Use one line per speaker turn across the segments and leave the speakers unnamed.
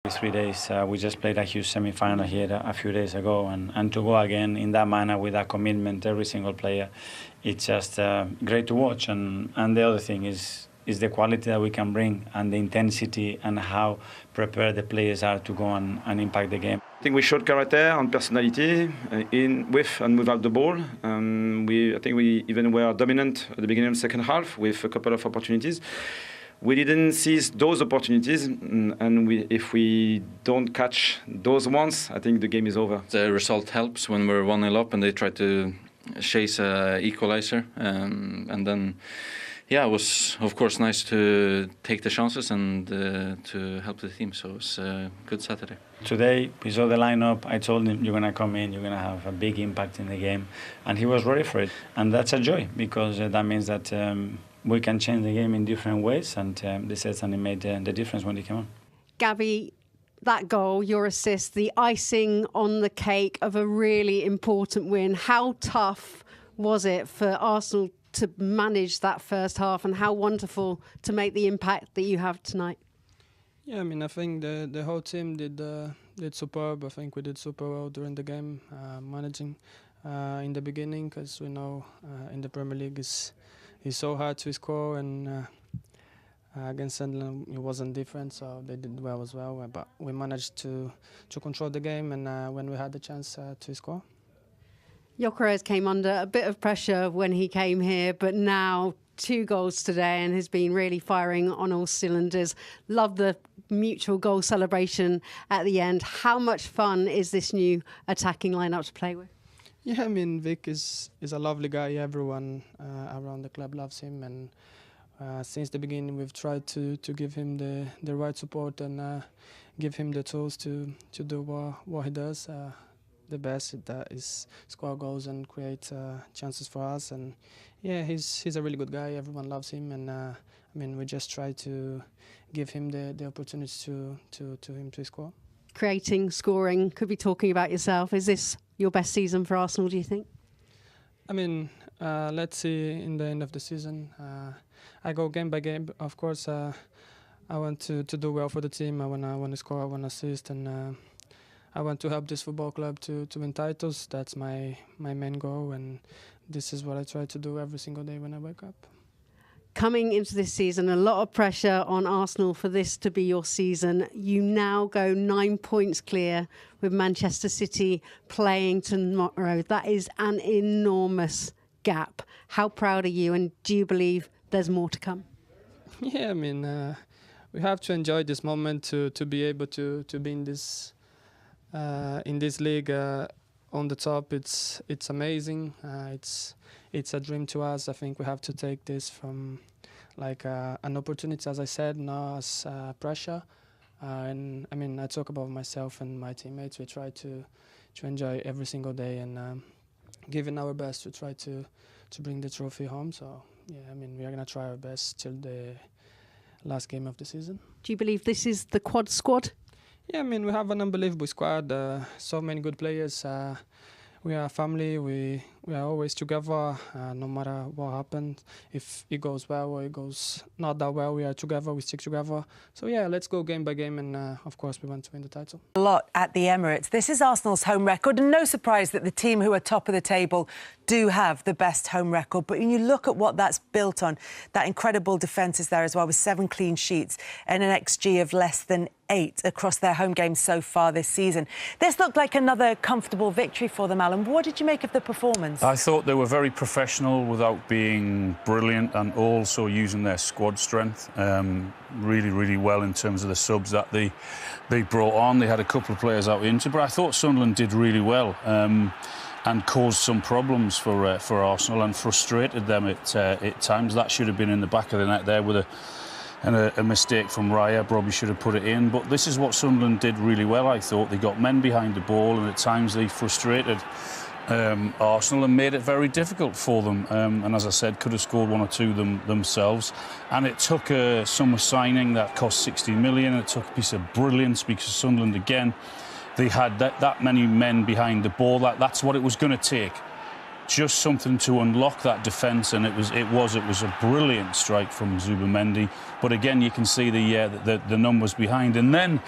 3 days. We just played a huge semi-final here a few days ago, and to go again in that manner with that commitment, every single player, it's just great to watch. And the other thing is the quality that we can bring and the intensity and how prepared the players are to go and impact the game.
I think we showed character and personality with and without the ball. I think we even were dominant at the beginning of the second half with a couple of opportunities. We didn't seize those opportunities, and if we don't catch those ones, I think the game is over.
The result helps when we're 1-0 up and they try to chase an equalizer. And then, yeah, it was, of course, nice to take the chances and to help the team. So it was a good Saturday.
Today, we saw the lineup. I told him, you're going to come in, you're going to have a big impact in the game. And he was ready for it. And that's a joy, because that means that we can change the game in different ways. And this certainly made the difference when he came on.
Gabby, that goal, your assist, the icing on the cake of a really important win. How tough was it for Arsenal to manage that first half, and how wonderful to make the impact that you have tonight?
Yeah, I mean, I think the whole team did superb. I think we did super well during the game, managing in the beginning, because we know in the Premier League it's so hard to score, and against Sunderland it wasn't different, so they did well as well. But we managed to control the game, and when we had the chance to score.
Shearer came under a bit of pressure when he came here, but now 2 goals today and has been really firing on all cylinders. Love the mutual goal celebration at the end. How much fun is this new attacking lineup to play with?
Yeah, I mean, Vic is a lovely guy. Everyone around the club loves him, and since the beginning we've tried to give him the right support and give him the tools to do what he does the best, that is score goals and create chances for us. And yeah, he's a really good guy. Everyone loves him, and I mean, we just try to give him the opportunity to him to score.
Creating, scoring, could be talking about yourself. Is this your best season for Arsenal, do you think? I
mean, let's see in the end of the season. I go game by game. Of course, I want to do well for the team. I want to score, I want to assist, and I want to help this football club to win titles. That's my main goal, and this is what I try to do every single day when I wake up. Coming into this season, a lot of pressure on Arsenal for this to be your season. You now go 9 points clear with Manchester City playing tomorrow. That is an enormous gap. How proud are you, and do you believe there's more to come? Yeah, I mean, we have to enjoy this moment to be able to be in this league on the top. It's amazing. It's a dream to us. I think we have to take this from like an opportunity, as I said, not as pressure. And I mean, I talk about myself and my teammates. We try to enjoy every single day and giving our best to try to bring the trophy home. So yeah, I mean, we are gonna try our best till the last game of the season. Do you believe this is the quad squad? Yeah, I mean, we have an unbelievable squad, so many good players. We are a family, we are always together, no matter what happens. If it goes well or it goes not that well, we are together, we stick together. So yeah, let's go game by game, and of course we want to win the title.
A lot at the Emirates. This is Arsenal's home record, and no surprise that the team who are top of the table do have the best home record. But when you look at what that's built on, that incredible defence is there as well, with 7 clean sheets and an XG of less than 8 across their home games so far this season. This looked like another comfortable victory for them, Alan. What did you make of the performance?
I thought they were very professional without being brilliant, and also using their squad strength really, really well in terms of the subs that they brought on. They had a couple of players out injured, but I thought Sunderland did really well and caused some problems for Arsenal and frustrated them at times. That should have been in the back of the net there with a mistake from Raya. Probably should have put it in. But this is what Sunderland did really well, I thought. They got men behind the ball, and at times they frustrated Arsenal and made it very difficult for them. And as I said, could have scored 1 or 2 themselves. And it took a summer signing that cost 60 million. It took a piece of brilliance, because Sunderland, again, they had that many men behind the ball. That's what it was going to take. Just something to unlock that defence, and it was a brilliant strike from Zubamendi. But again, you can see the numbers behind. And then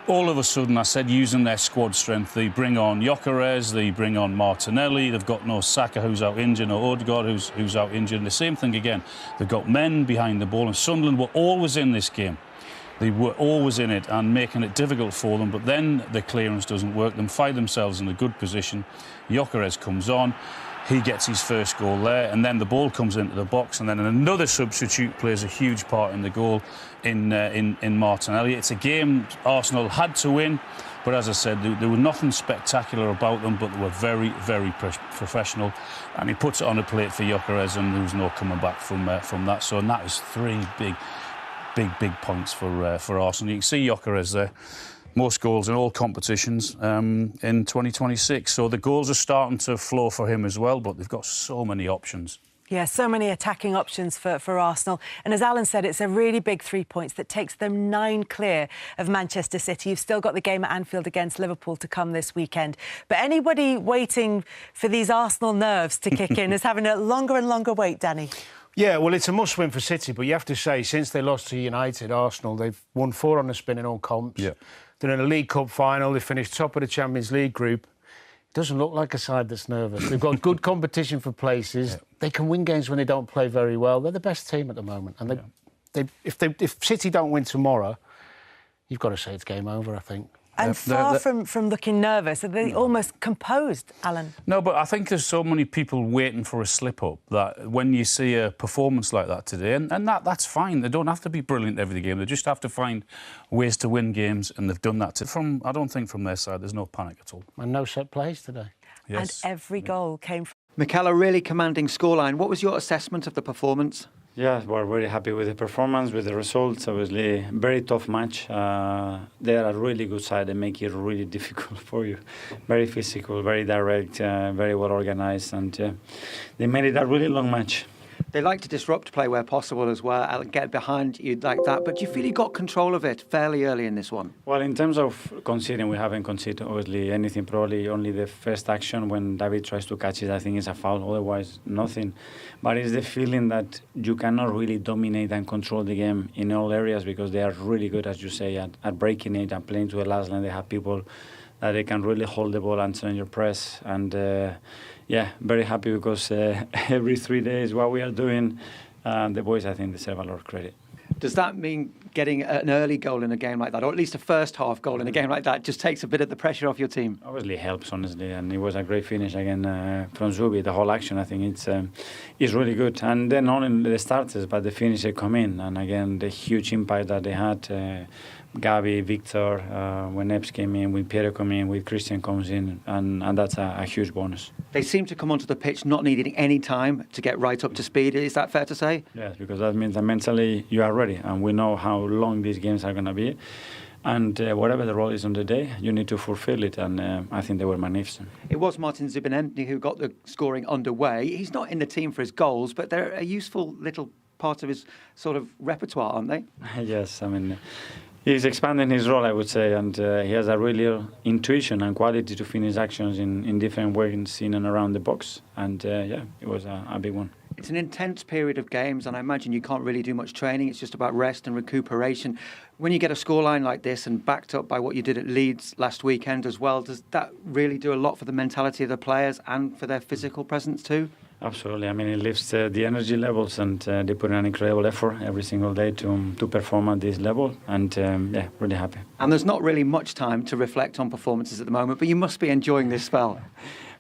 all of a sudden, I said, using their squad strength, they bring on Gyökeres, they bring on Martinelli, they've got no Saka who's out injured, no Odegaard who's out injured. And the same thing again, they've got men behind the ball, and Sunderland were always in this game. They were always in it and making it difficult for them, but then the clearance doesn't work. They find themselves in a good position. Gyökeres comes on, he gets his first goal there, and then the ball comes into the box, and then another substitute plays a huge part in the goal in Martinelli. It's a game Arsenal had to win, but as I said, there was nothing spectacular about them, but they were very, very professional, and he puts it on a plate for Gyökeres, and there was no coming back from that. So, and that is three big points for Arsenal. You can see Gyökeres there. Most goals in all competitions in 2026. So the goals are starting to flow for him as well, but they've got so many options.
Yeah, so many attacking options for Arsenal. And as Alan said, it's a really big 3 points that takes them 9 clear of Manchester City. You've still got the game at Anfield against Liverpool to come this weekend. But anybody waiting for these Arsenal nerves to kick in is having a longer and longer wait, Danny.
Yeah, well, it's a must-win for City, but you have to say, since they lost to United, Arsenal, they've won 4 on the spin in all comps.
Yeah.
They're in a League Cup final. They finished top of the Champions League group. It doesn't look like a side that's nervous. They've got good competition for places. Yeah. They can win games when they don't play very well. They're the best team at the moment. And if City don't win tomorrow, you've got to say it's game over, I think.
And far from looking nervous, are they almost composed, Alan?
No, but I think there's so many people waiting for a slip-up that when you see a performance like that today, and that's fine. They don't have to be brilliant every game. They just have to find ways to win games, and they've done that. I don't think from their side there's no panic at all.
And no set plays today.
Yes.
And every goal came from...
Mikel, a really commanding scoreline. What was your assessment of the performance?
Yeah, we're very happy with the performance, with the results. Obviously, very tough match. They're a really good side. They make it really difficult for you. Very physical, very direct, very well organised, and they made it a really long match.
They like to disrupt play where possible as well, get behind you like that. But do you feel you got control of it fairly early in this one?
Well, in terms of conceding, we haven't conceded, obviously, anything. Probably only the first action when David tries to catch it, I think it's a foul. Otherwise, nothing. But it's the feeling that you cannot really dominate and control the game in all areas because they are really good, as you say, at breaking it and playing to the last line. They have people that they can really hold the ball and turn your press. And, very happy because every 3 days what we are doing, the boys, I think, deserve a lot of credit.
Does that mean getting an early goal in a game like that, or at least a first-half goal in a game like that, just takes a bit of the pressure off your team?
Obviously helps, honestly, and it was a great finish again from Zubi. The whole action, I think, it's really good. And then not only the starters, but the finisher come in, and again, the huge impact that they had. Gavi, Victor, when Epps came in, when Piero came in, when Christian comes in, and that's a huge bonus.
They seem to come onto the pitch not needing any time to get right up to speed. Is that fair to say?
Yes, because that means that mentally you are ready, and we know how long these games are going to be. And whatever the role is on the day, you need to fulfill it, and I think they were magnificent.
It was Martin Zubimendi who got the scoring underway. He's not in the team for his goals, but they're a useful little part of his sort of repertoire, aren't they?
Yes, I mean... He's expanding his role, I would say, and he has a real intuition and quality to finish actions in different ways in and around the box. And, it was a big one.
It's an intense period of games, and I imagine you can't really do much training. It's just about rest and recuperation. When you get a scoreline like this and backed up by what you did at Leeds last weekend as well, does that really do a lot for the mentality of the players and for their physical presence too?
Absolutely. I mean, it lifts the energy levels, and they put in an incredible effort every single day to perform at this level. And, really happy.
And there's not really much time to reflect on performances at the moment, but you must be enjoying this spell.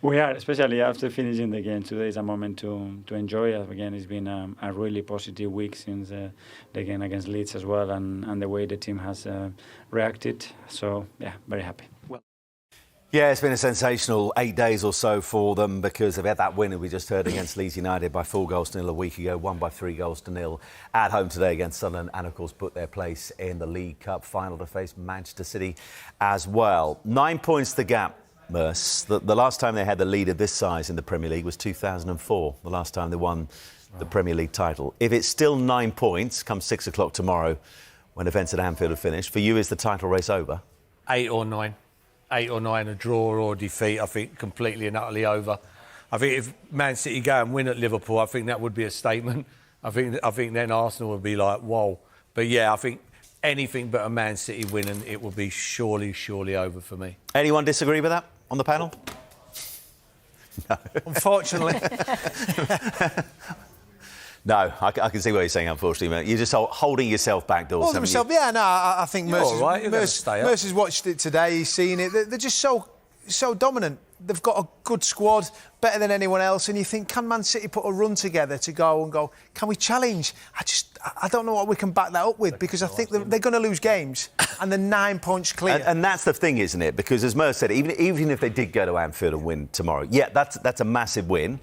We are, especially after finishing the game. Today is a moment to enjoy it. Again, it's been a really positive week since the game against Leeds as well, and the way the team has reacted. So, very happy.
Yeah, it's been a sensational 8 days or so for them because they've had that win we just heard against Leeds United by 4-0 a week ago, won by 3-0 at home today against Sunderland, and of course put their place in the League Cup final to face Manchester City as well. 9 points the gap, Merce. The last time they had the lead of this size in the Premier League was 2004, the last time they won the Premier League title. If it's still 9 points, come 6 o'clock tomorrow when events at Anfield are finished, for you is the title race over?
8 or 9. 8 or 9, a draw or defeat, I think completely and utterly over. I think if Man City go and win at Liverpool, I think that would be a statement. I think then Arsenal would be like, whoa. But yeah, I think anything but a Man City win, and it will be surely over for me.
Anyone disagree with that on the panel? No.
Unfortunately.
No, I can see what you're saying, unfortunately, mate. You're just holding yourself back, Dawes.
Holding myself, yeah, no, I think
Mercer's
watched it today, he's seen it. They're just so dominant. They've got a good squad, better than anyone else, and you think, can Man City put a run together to go, can we challenge? I don't know what we can back that up with, because I think they're going to lose games, and they're 9 points clear.
And that's the thing, isn't it? Because as Mer said, even if they did go to Anfield and win tomorrow, yeah, that's a massive win,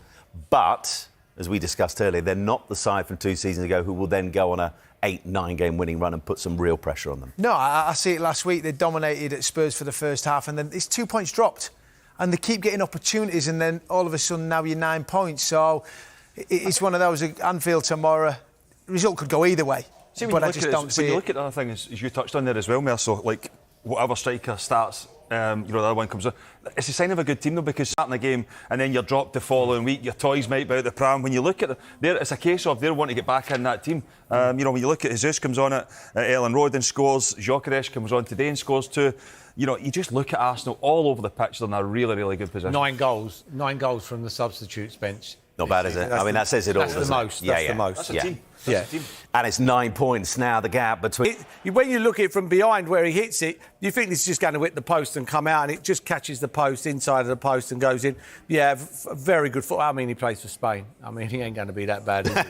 but as we discussed earlier, they're not the side from 2 seasons ago who will then go on a 8-9 game winning run and put some real pressure on them.
No, I see it last week. They dominated at Spurs for the first half, and then it's 2 points dropped. And they keep getting opportunities, and then all of a sudden now you're 9 points. So it's one of those, Anfield tomorrow, the result could go either way.
See,
but I just don't see it.
When you look at the other thing, as you touched on there as well, Mer, so like whatever striker starts, the other one comes on. It's a sign of a good team, though, because starting the game and then you're dropped the following week, your toys might be out the pram. When you look at there, it's a case of they want to get back in that team. When you look at Jesus comes on at Ellen Road and scores, Gyökeres comes on today and scores 2. You just look at Arsenal all over the pitch. They're in a really good position.
9 goals from the substitutes bench.
Not bad, is it? I mean, that says it all.
That's the most.
That's
the most.
That's a team.
That's a team.
And it's 9 points now, the gap between...
When you look at it from behind where he hits it, you think it's just going to hit the post and come out, and it just catches the post, inside of the post, and goes in. Yeah, very good foot. I mean, he plays for Spain. I mean, he ain't going to be that bad, is he?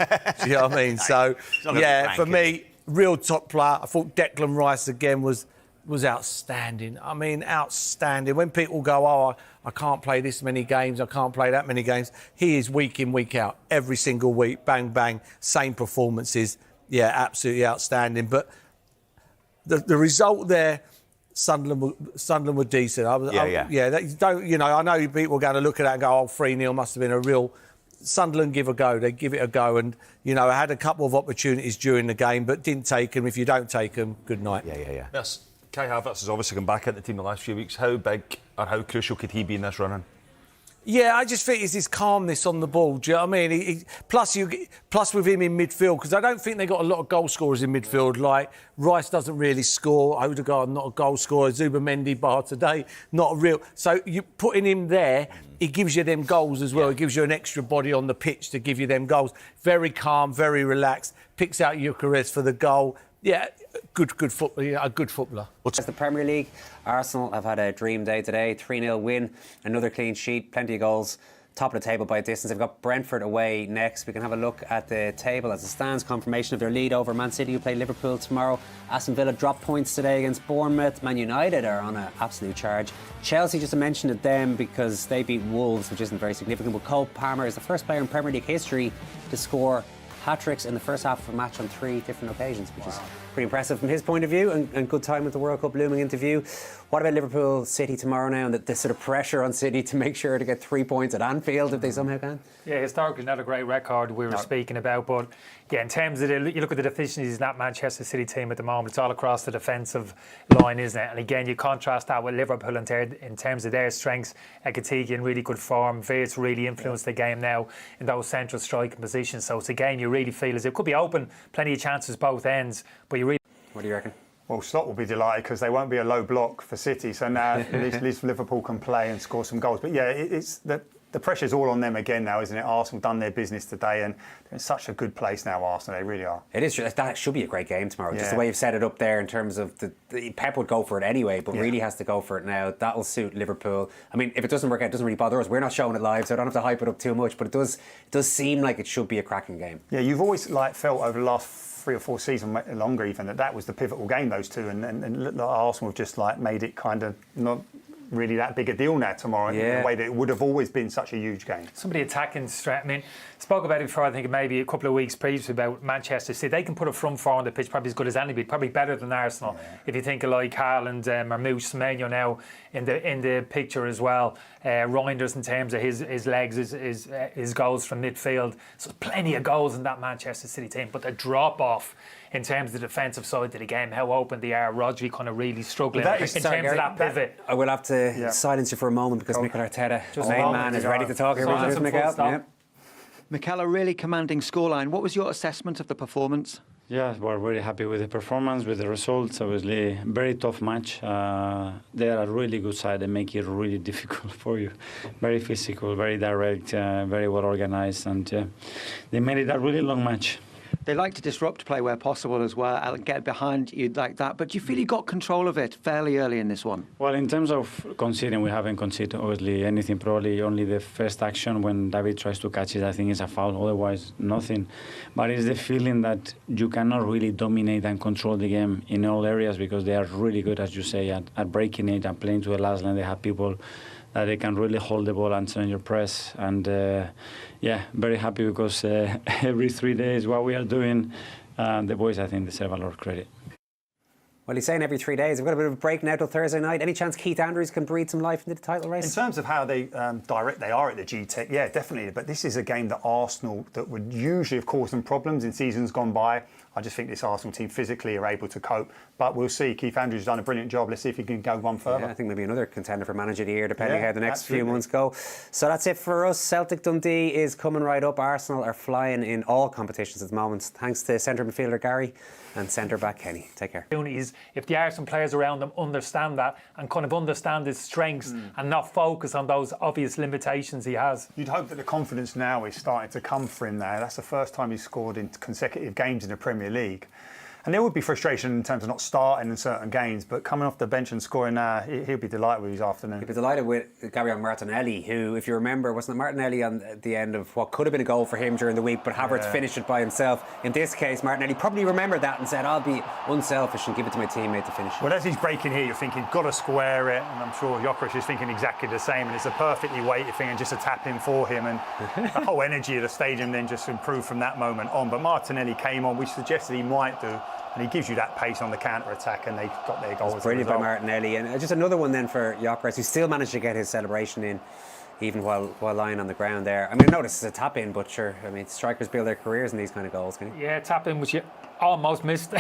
Do you know what I mean? So, yeah, for me, real top player. I thought Declan Rice again was outstanding. I mean, outstanding. When people go, I can't play this many games, I can't play that many games, he is week in, week out, every single week, bang, bang, same performances. Yeah, absolutely outstanding. But the result there, Sunderland were decent. I know people are going to look at that and go, 3-0 must have been a real... Sunderland give a go. They give it a go, and I had a couple of opportunities during the game, but didn't take them. If you don't take them, good night.
Yeah.
Yes. Kai Havertz has obviously come back into the team the last few weeks. How big or how crucial could he be in this run-in?
Yeah, I just think it's his calmness on the ball. Do you know what I mean? Plus with him in midfield, because I don't think they got a lot of goal scorers in midfield. Like Rice doesn't really score. Odegaard not a goal scorer. Zubimendi bar today not a real. So you putting him there, it gives you them goals as well. Yeah. It gives you an extra body on the pitch to give you them goals. Very calm, very relaxed. Picks out Gyökeres for the goal. Yeah, good footballer. A good footballer.
As the Premier League, Arsenal have had a dream day today. 3-0 win, another clean sheet, plenty of goals. Top of the table by a distance. They've got Brentford away next. We can have a look at the table as it stands. Confirmation of their lead over Man City, who play Liverpool tomorrow. Aston Villa dropped points today against Bournemouth. Man United are on an absolute charge. Chelsea, just to mention it them, because they beat Wolves, which isn't very significant. But Cole Palmer is the first player in Premier League history to score hat-tricks in the first half of a match on 3 different occasions, which is pretty impressive from his point of view, and good time with the World Cup looming into view. What about Liverpool City tomorrow now, and the sort of pressure on City to make sure to get 3 points at Anfield if they somehow can?
Yeah, historically not a great record we were speaking about, but yeah, in terms of you look at the deficiencies in that Manchester City team at the moment, it's all across the defensive line, isn't it? And again, you contrast that with Liverpool in terms of their strengths. Ekitike in really good form. Virt's really influenced the game now in those central striking positions. So it's a game you really feel as it could be open, plenty of chances both ends, but you really...
What do you reckon?
Well, Slot will be delighted because they won't be a low block for City, so now at least Liverpool can play and score some goals. But yeah, it's the pressure's all on them again now, isn't it? Arsenal done their business today, and they're in such a good place now, Arsenal. They really are.
It is. That should be a great game tomorrow. Yeah. Just the way you've set it up there in terms of the Pep would go for it anyway, but really has to go for it now. That'll suit Liverpool. I mean, if it doesn't work out, it doesn't really bother us. We're not showing it live, so I don't have to hype it up too much. But it does seem like it should be a cracking game.
Yeah, you've always felt over the last 3 or 4 seasons, longer even, that was the pivotal game, those two, and Arsenal have just made it kind of not really that big a deal now tomorrow in a way that it would have always been such a huge game.
Somebody attacking strength. I mean, spoke about it before, I think maybe a couple of weeks previously about Manchester City. They can put a front four on the pitch probably as good as anybody, probably better than Arsenal. Yeah. If you think of like Haaland, Marmoush, Semenyo now in the picture as well. Reinders in terms of his legs, his goals from midfield. So plenty of goals in that Manchester City team, but the drop off in terms of the defensive side of the game, how open they are. Rodri kind of really struggling in terms of that pivot.
I will have to silence you for a moment because Mikel Arteta, the main man, is ready to talk here.
Mikel, really commanding scoreline. What was your assessment of the performance?
Yeah, we're very happy with the performance, with the results. Obviously, very tough match. They are a really good side. They make it really difficult for you. Very physical, very direct, very well organized, and they made it a really long match.
They like to disrupt play where possible as well and get behind you like that. But do you feel you got control of it fairly early in this one?
Well, in terms of conceding, we haven't conceded obviously anything. Probably only the first action when David tries to catch it, I think it's a foul. Otherwise, nothing. But it's the feeling that you cannot really dominate and control the game in all areas because they are really good, as you say, at breaking it and playing to the last line. They have people that they can really hold the ball and turn your press. And yeah, very happy because every 3 days what we are doing, the boys, I think, deserve a lot of credit.
Well, he's saying every 3 days. We've got a bit of a break now till Thursday night. Any chance Keith Andrews can breathe some life into the title race?
In terms of how they direct they are at the G-Tech, yeah, definitely. But this is a game that Arsenal, that would usually have caused them problems in seasons gone by. I just think this Arsenal team physically are able to cope. But we'll see. Keith Andrews has done a brilliant job. Let's see if he can go one further.
Yeah, I think maybe another contender for manager of the year, depending how the next few months go. So that's it for us. Celtic Dundee is coming right up. Arsenal are flying in all competitions at the moment. Thanks to centre midfielder Gary and centre back Kenny. Take care.
Is if the Arsenal players around them understand that and kind of understand his strengths and not focus on those obvious limitations he has.
You'd hope that the confidence now is starting to come for him there. That's the first time he's scored in consecutive games in the Premier League. And there would be frustration in terms of not starting in certain games, but coming off the bench and scoring now, he'll be delighted with his afternoon.
He'll be delighted with Gabriel Martinelli, who, if you remember, wasn't it Martinelli on the end of what could have been a goal for him during the week, but Havertz finished it by himself. In this case, Martinelli probably remembered that and said, I'll be unselfish and give it to my teammate to finish.
Well, as he's breaking here, you're thinking, got to square it, and I'm sure Jokeris is thinking exactly the same, and it's a perfectly weighted thing and just a tap in for him, and the whole energy of the stadium then just improved from that moment on. But Martinelli came on, which suggested he might do. And he gives you that pace on the counter-attack, and they got their goals.
Brilliant by Martinelli. And just another one then for Jokeris, who still managed to get his celebration in, even while lying on the ground there. I mean, I know this is a tap-in, but sure, I mean, strikers build their careers in these kind of goals, can you?
Yeah, tap-in, which you almost missed.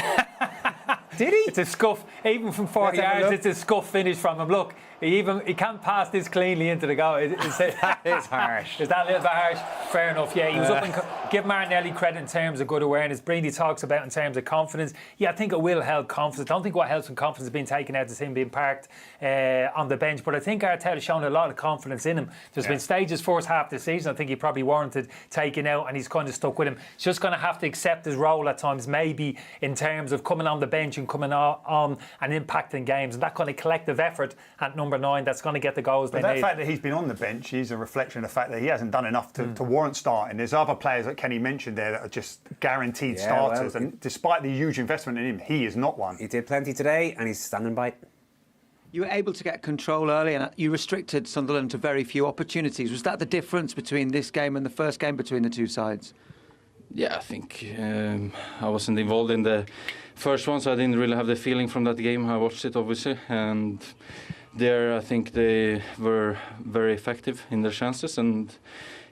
Did he?
It's a scuff. Even from 40 yards, it's a scuff finish from him. Look, he can't pass this cleanly into the goal.
That is harsh.
Is that a little bit harsh? Fair enough. Yeah, he was up and give Martinelli credit in terms of good awareness. Brady talks about in terms of confidence. Yeah, I think it will help confidence. I don't think what helps with confidence is being taken out is him being parked on the bench. But I think Arteta's shown a lot of confidence in him. There's been stages first half this season I think he probably warranted taking out, and he's kind of stuck with him. He's just going to have to accept his role at times, maybe in terms of coming on the bench and coming on and impacting games. And that kind of collective effort at number 9 that's going to get the goals they need.
The fact that he's been on the bench is a reflection of the fact that he hasn't done enough to warrant starting. There's other players that Kenny mentioned there that are just guaranteed starters, and despite the huge investment in him, he is not one.
He did plenty today, and he's standing by it.
You were able to get control early, and you restricted Sunderland to very few opportunities. Was that the difference between this game and the first game between the two sides?
Yeah, I think I wasn't involved in the first one, so I didn't really have the feeling from that game. I watched it, obviously, and there I think they were very effective in their chances, and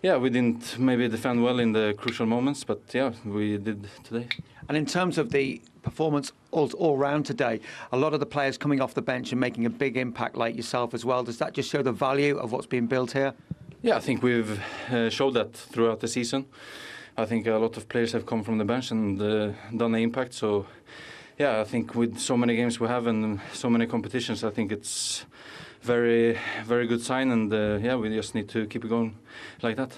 yeah, we didn't maybe defend well in the crucial moments, but yeah, we did today.
And in terms of the performance all round today, a lot of the players coming off the bench and making a big impact like yourself as well, does that just show the value of what's being built here?
Yeah, I think we've showed that throughout the season. I think a lot of players have come from the bench and done the impact. So, yeah, I think with so many games we have and so many competitions, I think it's very, very good sign. And yeah, we just need to keep it going like that.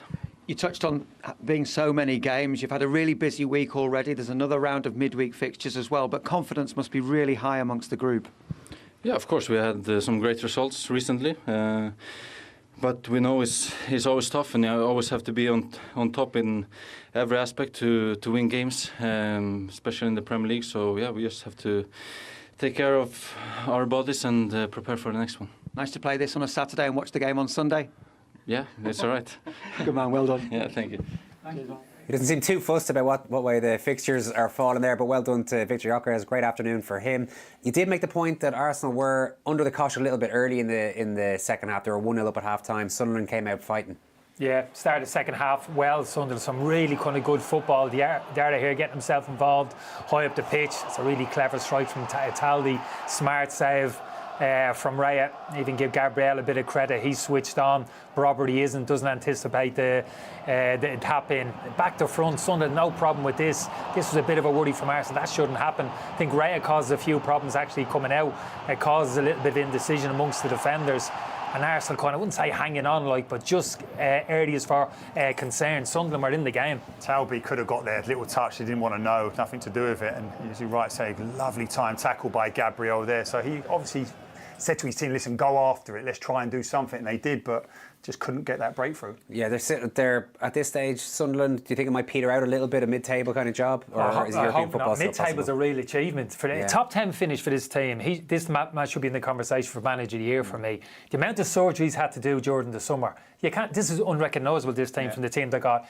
You touched on being so many games. You've had a really busy week already. There's another round of midweek fixtures as well. But confidence must be really high amongst the group.
Yeah, of course. We had some great results recently. But we know it's always tough, and you always have to be on top in every aspect to win games, especially in the Premier League. So yeah, we just have to take care of our bodies and prepare for the next one.
Nice to play this on a Saturday and watch the game on Sunday.
Yeah, it's all right.
Good man, well done.
Yeah, thank you.
He doesn't seem too fussed about what way the fixtures are falling there, but well done to Victor Jokeris. Great afternoon for him. You did make the point that Arsenal were under the cosh a little bit early in the second half. They were 1-0 up at half time. Sunderland came out fighting.
Yeah, started the second half well. Sunderland, some really kind of good football. They're here getting themselves involved high up the pitch. It's a really clever strike from Taldi. Smart save. from Raya. Even give Gabriel a bit of credit. He's switched on. Robert, he doesn't anticipate the tap in. Back to front, Sunderland, no problem with this. This was a bit of a worry from Arsenal. That shouldn't happen. I think Raya causes a few problems actually coming out. It causes a little bit of indecision amongst the defenders. And Arsenal I wouldn't say hanging on, but just early as far concerned. Sunderland were in the game.
Talby could have got their little touch. He didn't want to know, nothing to do with it. And as you right say, lovely time tackle by Gabriel there. So he obviously said to his team, listen, go after it. Let's try and do something. And they did, but just couldn't get that breakthrough.
Yeah, they're sitting there at this stage. Sunderland, do you think it might peter out a little bit, a mid-table kind of job? Or is European football still possible?
Mid-table is a real achievement. For the top 10 finish for this team, this match should be in the conversation for Manager of the Year for me. The amount of surgery he's had to do during the summer, this is unrecognisable, this team, from the team that got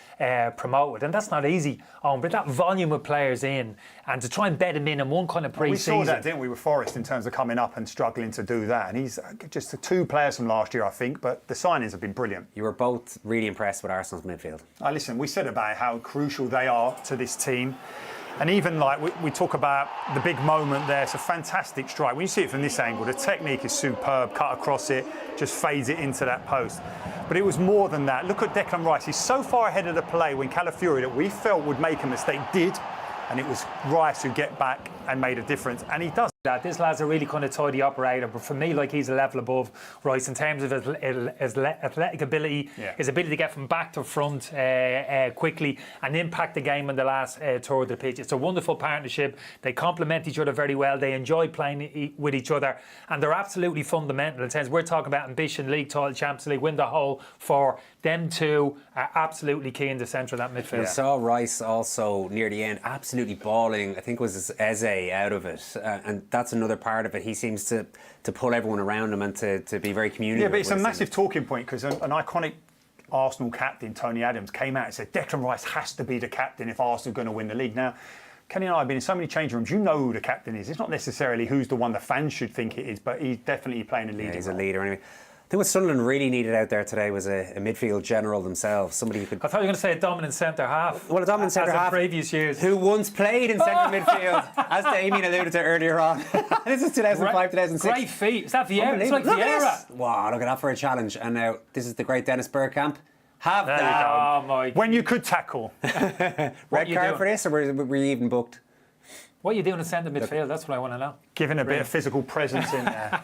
promoted. And that's not easy. But that volume of players in, and to try and bed him in one kind of pre-season.
We saw that, didn't we, with Forest in terms of coming up and struggling to do that. And he's just the 2 players from last year, I think, but the signings have been brilliant.
You were both really impressed with Arsenal's midfield.
Listen, we said about how crucial they are to this team. And even we talk about the big moment there, it's a fantastic strike. When you see it from this angle, the technique is superb, cut across it, just fades it into that post. But it was more than that. Look at Declan Rice. He's so far ahead of the play when Calafiori, that we felt would make a mistake, did. And it was Rice who get back and made a difference. And he does.
This lad's a really kind of tidy operator, but for me, he's a level above Rice in terms of his athletic ability, his ability to get from back to front quickly and impact the game on the last third of the pitch. It's a wonderful partnership. They complement each other very well. They enjoy playing with each other, and they're absolutely fundamental in terms we're talking about ambition, league title, Champions League, win the whole for them two are absolutely key in the centre of that midfield.
We saw Rice also near the end absolutely balling. I think it was Eze out of it, and that's another part of it. He seems to pull everyone around him and to be very communicative.
Yeah, but it's a massive talking point because an iconic Arsenal captain, Tony Adams, came out and said Declan Rice has to be the captain if Arsenal are going to win the league. Now, Kenny and I have been in so many change rooms. You know who the captain is. It's not necessarily who's the one the fans should think it is, but he's definitely playing a leading role.
He's a leader anyway. I think what Sunderland really needed out there today was a midfield general themselves. Somebody who could...
I thought you were going to say a dominant centre half.
Well, a dominant centre half.
As in previous years.
Who once played in centre midfield, as Damien alluded to earlier on. This is 2005, 2006.
Great feat. Is that Vieira? It's like Vieira.
Wow, look at that for a challenge. And now, this is the great Dennis Bergkamp.
There you go. Oh, my.
When you could tackle.
Red card for this, or were you even booked?
What are you doing in centre midfield? That's what I want to know.
Giving a bit of physical presence in there.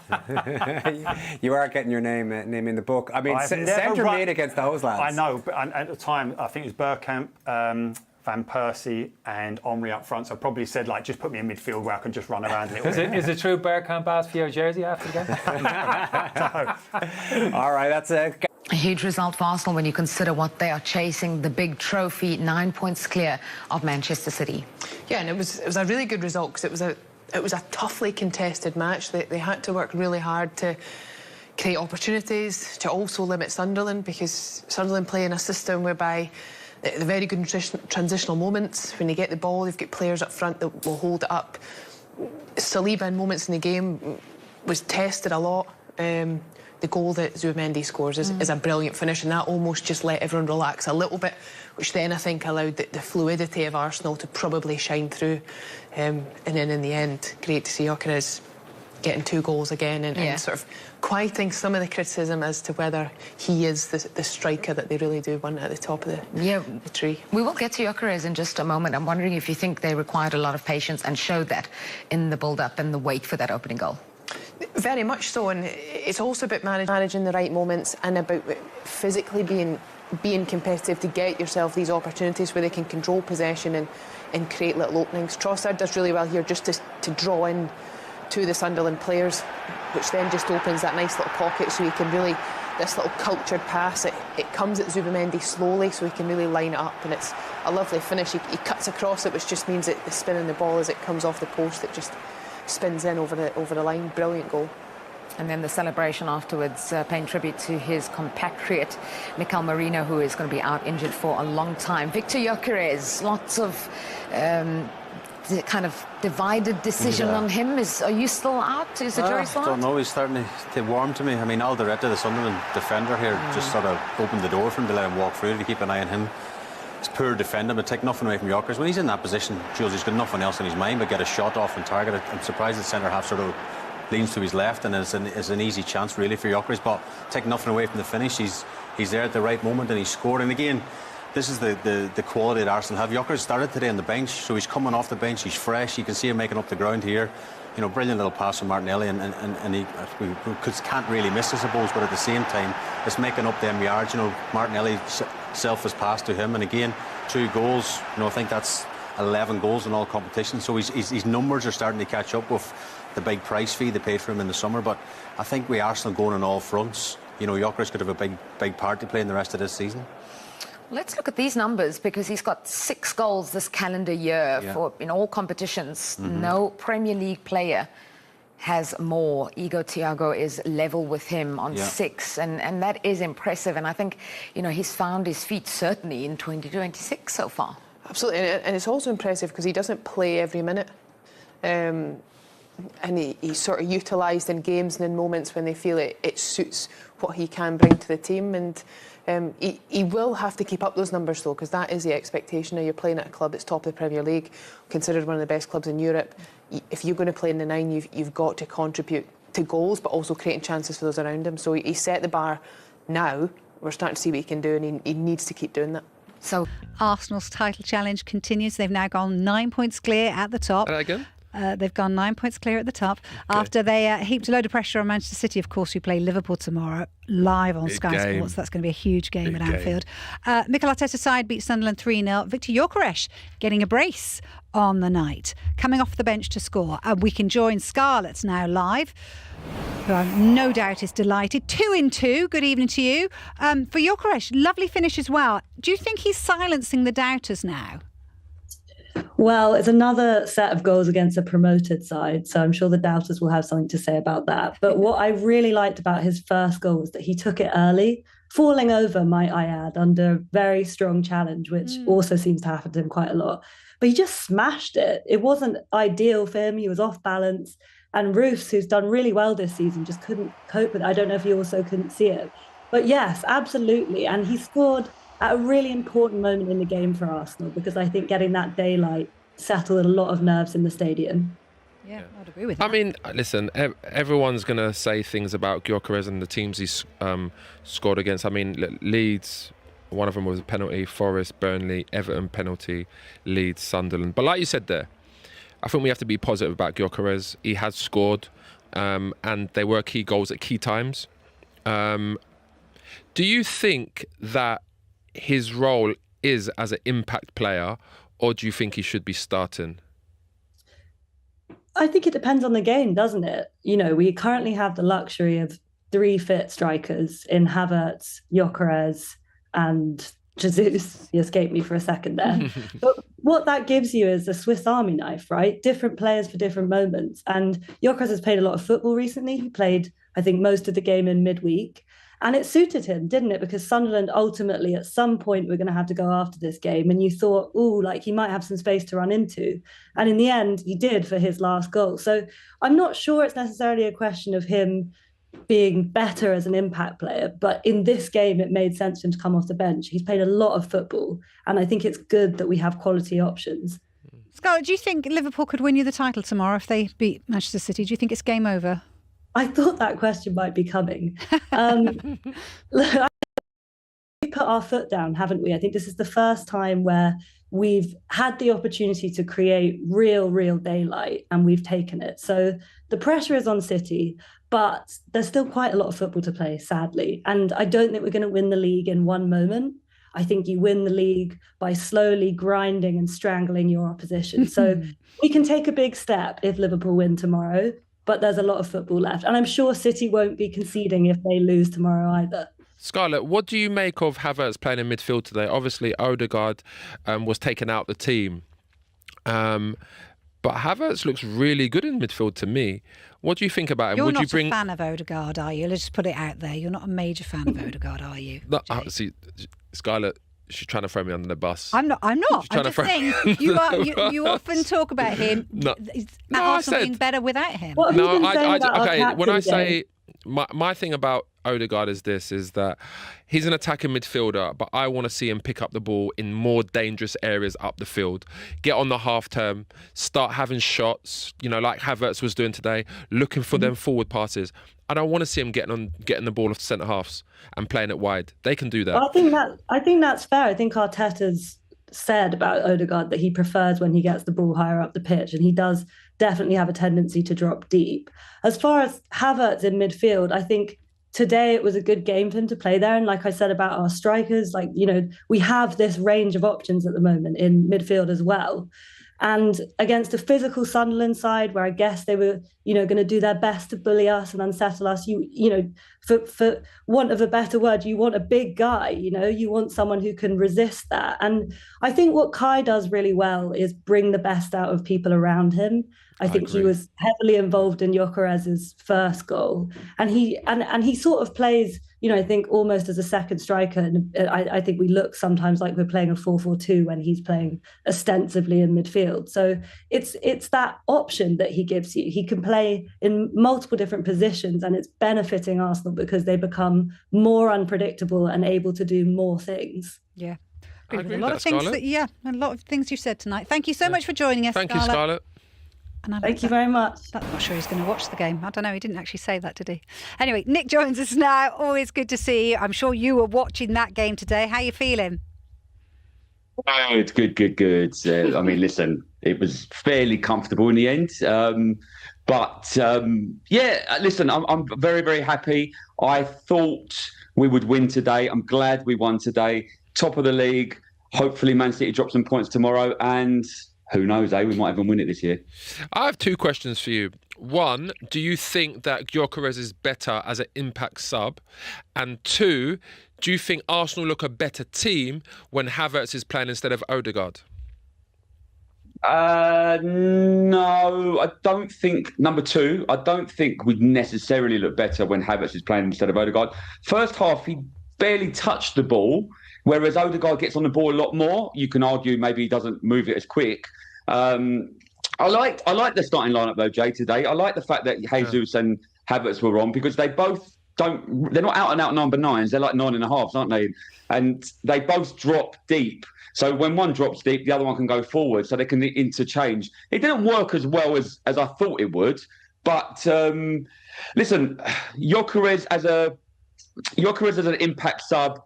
You are getting your name in the book. I mean, centre mid against those lads.
I know, but at the time, I think it was Bergkamp, Van Persie and Omri up front. So I probably said, just put me in midfield where I can just run around a little bit.
Is it true Bergkamp asked for your jersey after the
game? All right, that's it.
A huge result for Arsenal when you consider what they are chasing, the big trophy, 9 points clear of Manchester City.
Yeah, and it was a really good result because it was a toughly contested match. They had to work really hard to create opportunities, to also limit Sunderland, because Sunderland play in a system whereby the very good transitional moments, when you get the ball, you've got players up front that will hold it up. Saliba in moments in the game was tested a lot. The goal that Zubimendi scores is a brilliant finish, and that almost just let everyone relax a little bit, which then I think allowed the fluidity of Arsenal to probably shine through. And then in the end, great to see Gyökeres getting 2 goals again and sort of quieting some of the criticism as to whether he is the striker that they really do want at the top of the tree.
We will get to Gyökeres in just a moment. I'm wondering if you think they required a lot of patience and showed that in the build-up and the wait for that opening goal.
Very much so, and it's also about managing the right moments and about physically being competitive to get yourself these opportunities where they can control possession and create little openings. Trossard does really well here just to draw in to the Sunderland players, which then just opens that nice little pocket so he can really, this little cultured pass, it comes at Zubimendi slowly so he can really line it up, and it's a lovely finish. He cuts across it, which just means that the spin in the ball as it comes off the post, it just spins in over the line. Brilliant goal.
And then the celebration afterwards, paying tribute to his compatriot Mikel Merino, who is going to be out injured for a long time. Victor Gyökeres, lots of kind of divided decision on him. Are you still out? Is the jury still out?
I don't know. He's starting to warm to me. I mean, Alderete, the Sunderland defender here, just sort of opened the door for him to let him walk through, to keep an eye on him. It's poor defender, but take nothing away from Gyökeres. When he's in that position, Jules, he's got nothing else in his mind but get a shot off and target it. I'm surprised the centre half sort of leans to his left, and is an easy chance really for Gyökeres. But take nothing away from the finish. He's there at the right moment, and he scored. And again, this is the quality that Arsenal have. Gyökeres started today on the bench, so he's coming off the bench. He's fresh. You can see him making up the ground here. You know, brilliant little pass from Martinelli, and he can't really miss, I suppose. But at the same time, it's making up them yards. You know, Martinelli selfless pass to him, and again, 2 goals. You know, I think that's 11 goals in all competitions. So his numbers are starting to catch up with the big price fee they paid for him in the summer. But I think with Arsenal going on all fronts, you know, Gyökeres could have a big part to play in the rest of this season.
Let's look at these numbers, because he's got 6 goals this calendar year in all competitions. No Premier League player has more. Igor Thiago is level with him on 6, and that is impressive. And I think, you know, he's found his feet certainly in 2026 so far.
Absolutely, and it's also impressive because he doesn't play every minute. And he's sort of utilised in games and in moments when they feel it suits what he can bring to the team. And he will have to keep up those numbers, though, because that is the expectation. Now, you're playing at a club that's top of the Premier League, considered one of the best clubs in Europe. If you're going to play in the 9, you've got to contribute to goals, but also creating chances for those around him. So he set the bar now. We're starting to see what he can do, and he needs to keep doing that.
So Arsenal's title challenge continues. They've now gone 9 points clear at the top.
Again?
They've gone 9 points clear at the top after they heaped a load of pressure on Manchester City, of course, who play Liverpool tomorrow live on Sky Sports. That's going to be a huge game at Anfield. Mikel Arteta's side beat Sunderland 3-0. Victor Gyökeres getting a brace on the night, coming off the bench to score. And we can join Scarlett now live, who I've no doubt is delighted. 2-2. Good evening to you. For Gyökeres, lovely finish as well. Do you think he's silencing the doubters now?
Well, it's another set of goals against a promoted side, so I'm sure the doubters will have something to say about that. But what I really liked about his first goal was that he took it early, falling over, might I add, under very strong challenge, which also seems to happen to him quite a lot. But he just smashed it. It wasn't ideal for him. He was off balance. And Roofs, who's done really well this season, just couldn't cope with it. I don't know if he also couldn't see it. But yes, absolutely. And he scored at a really important moment in the game for Arsenal, because I think getting that daylight settled a lot of nerves in the stadium.
Yeah, I'd agree with that.
I mean, listen, everyone's going to say things about Gyökeres and the teams he's scored against. I mean, Leeds, one of them was a penalty, Forest, Burnley, Everton penalty, Leeds, Sunderland. But like you said there, I think we have to be positive about Gyökeres. He has scored, and they were key goals at key times. Do you think that his role is as an impact player, or do you think he should be starting?
I think it depends on the game, doesn't it? You know, we currently have the luxury of 3 fit strikers in Havertz, Gyökeres and Jesus. He escaped me for a second there. But what that gives you is a Swiss Army knife, right? Different players for different moments. And Gyökeres has played a lot of football recently. He played, I think, most of the game in midweek. And it suited him, didn't it? Because Sunderland ultimately, at some point, we're going to have to go after this game. And you thought, like he might have some space to run into. And in the end, he did for his last goal. So I'm not sure it's necessarily a question of him being better as an impact player. But in this game, it made sense for him to come off the bench. He's played a lot of football. And I think it's good that we have quality options.
Scarlett, do you think Liverpool could win you the title tomorrow if they beat Manchester City? Do you think it's game over?
I thought that question might be coming. Look, we put our foot down, haven't we? I think this is the first time where we've had the opportunity to create real daylight, and we've taken it. So the pressure is on City, but there's still quite a lot of football to play, sadly. And I don't think we're going to win the league in one moment. I think you win the league by slowly grinding and strangling your opposition. So we can take a big step if Liverpool win tomorrow, but there's a lot of football left. And I'm sure City won't be conceding if they lose tomorrow either.
Scarlett, what do you make of Havertz playing in midfield today? Obviously, Odegaard was taken out the team. But Havertz looks really good in midfield to me. What do you think about him?
You're not a fan of Odegaard, are you? Let's just put it out there. You're not a major fan of Odegaard, are you?
No, see, Scarlett, she's trying to throw me under the bus.
I'm not. I'm just saying, you often talk about him.
No,
Arsenal being better without him.
Okay, when I say my thing about Odegaard is that he's an attacking midfielder, but I want to see him pick up the ball in more dangerous areas up the field. Get on the half term, start having shots, like Havertz was doing today, looking for them forward passes. I don't want to see him getting the ball off centre halves and playing it wide. They can do that.
Well, I think that's fair. I think Arteta's said about Odegaard that he prefers when he gets the ball higher up the pitch, and he does definitely have a tendency to drop deep. As far as Havertz in midfield, I think today it was a good game for him to play there. And like I said about our strikers, we have this range of options at the moment in midfield as well. And against a physical Sunderland side, where I guess they were, going to do their best to bully us and unsettle us, for want of a better word, you want a big guy, you want someone who can resist that. And I think what Kai does really well is bring the best out of people around him. I think he was heavily involved in Gyökeres's first goal, and he sort of plays, I think almost as a second striker. And I think we look sometimes like we're playing a 4-4-2 when he's playing ostensibly in midfield. So it's that option that he gives you. He can play in multiple different positions, and it's benefiting Arsenal because they become more unpredictable and able to do more things.
Yeah, a lot of things. A lot of things you said tonight. Thank you so much for joining us.
Thank you, Scarlett.
Thank you very much.
I'm not sure he's going to watch the game. I don't know. He didn't actually say that, did he? Anyway, Nick joins us now. Always good to see you. I'm sure you were watching that game today. How are you feeling?
Oh, it's good. I mean, listen, it was fairly comfortable in the end. Listen, I'm very, very happy. I thought we would win today. I'm glad we won today. Top of the league. Hopefully Man City drop some points tomorrow, and who knows, we might even win it this year.
I have two questions for you. One, do you think that Gyökeres is better as an impact sub? And two, do you think Arsenal look a better team when Havertz is playing instead of Odegaard?
No, I don't think. Number two, I don't think we'd necessarily look better when Havertz is playing instead of Odegaard. First half, he barely touched the ball, whereas Odegaard gets on the ball a lot more. You can argue maybe he doesn't move it as quick. I like the starting lineup though, Jay, today. I like the fact that Jesus and Havertz were on, because they both they're not out and out number nines, they're like 9.5s, aren't they? And they both drop deep. So when one drops deep, the other one can go forward, so they can interchange. It didn't work as well as I thought it would. But listen, Gyökeres as an impact sub,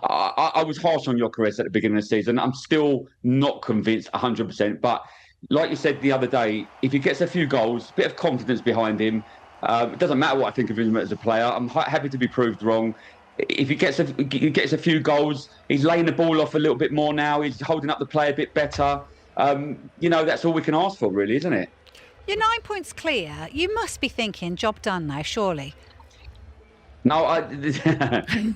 I was harsh on Gyökeres at the beginning of the season. I'm still not convinced 100%. But like you said the other day, if he gets a few goals, a bit of confidence behind him, it doesn't matter what I think of him as a player. I'm happy to be proved wrong. If he gets a few goals, he's laying the ball off a little bit more now. He's holding up the play a bit better. That's all we can ask for, really, isn't it?
You're 9 points clear. You must be thinking, job done now, surely.
No,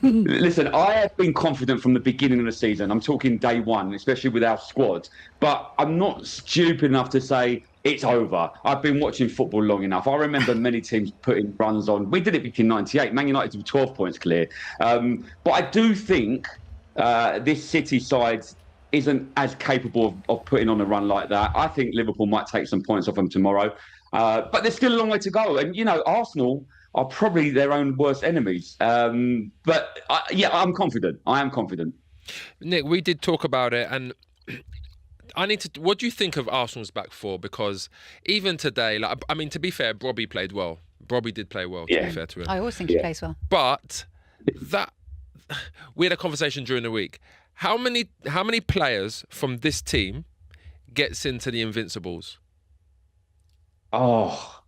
listen, I have been confident from the beginning of the season. I'm talking day one, especially with our squad. But I'm not stupid enough to say it's over. I've been watching football long enough. I remember many teams putting runs on. We did it back in '98. Man United were 12 points clear. But I do think this City side isn't as capable of putting on a run like that. I think Liverpool might take some points off them tomorrow. But there's still a long way to go. And, Arsenal are probably their own worst enemies. I'm confident. I am confident.
Nick, we did talk about it, and what do you think of Arsenal's back four? Because even today, to be fair, Brobby played well. Brobby did play well, to be fair to him.
I always think he plays well.
But we had a conversation during the week. How many players from this team gets into the Invincibles?
Oh,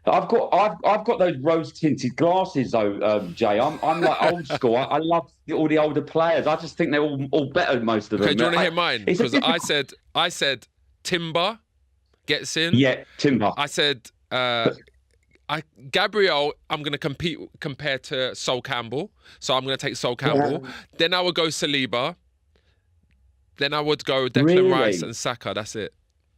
I've got those rose-tinted glasses though, Jay. I'm like old school. I love all the older players. I just think they're all better, most of them.
Okay, do you want to hear mine? Because I said Timber gets in.
Yeah, Timber.
I said Gabriel, I'm going to compare to Sol Campbell. So I'm going to take Sol Campbell. Yeah. Then I would go Saliba. Then I would go Declan Rice and Saka. That's it.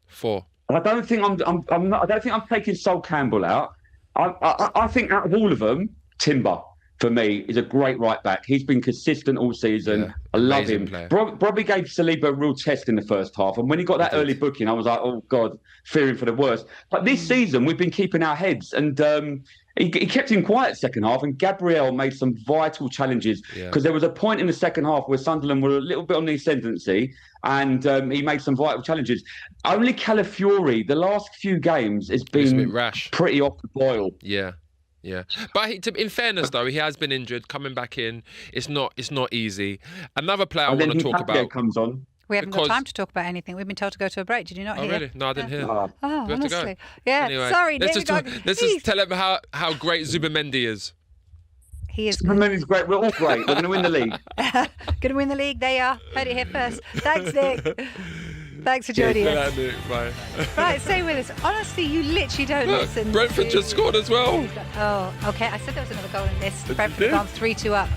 4.
I don't think I don't think I'm taking Sol Campbell out. I think out of all of them, Timber. for me, is a great right back. He's been consistent all season.
Yeah,
I love
amazing
him.
player.
Probably gave Saliba a real test in the first half. And when he got that early booking, I was like, oh, God, fearing for the worst. But this season, we've been keeping our heads. And he kept him quiet second half. And Gabriel made some vital challenges. Because there was a point in the second half where Sunderland were a little bit on the ascendancy. And he made some vital challenges. Only Calafiori, the last few games, has been
a bit rash.
Pretty off the boil.
Yeah. Yeah, but in fairness though, he has been injured. Coming back in, it's not easy. Another player I want to talk about
comes on.
We haven't got time to talk about anything. We've been told to go to a break. Did you not hear?
Oh really? No, I didn't hear.
Oh,
We have to
honestly.
go.
Yeah.
Anyway,
Sorry,
let's
David.
just tell him how great Zubimendi is.
He is.
Zubimendi's great. We're all great. We're going to win the league.
Going to win the league. They are. Heard it here first. Thanks, Nick. Thanks for joining us.
Bye.
Right, stay with us. Honestly, you literally don't listen.
Brentford just scored as well.
Oh, okay. I said there was another goal in this. Brentford have gone 3-2 up.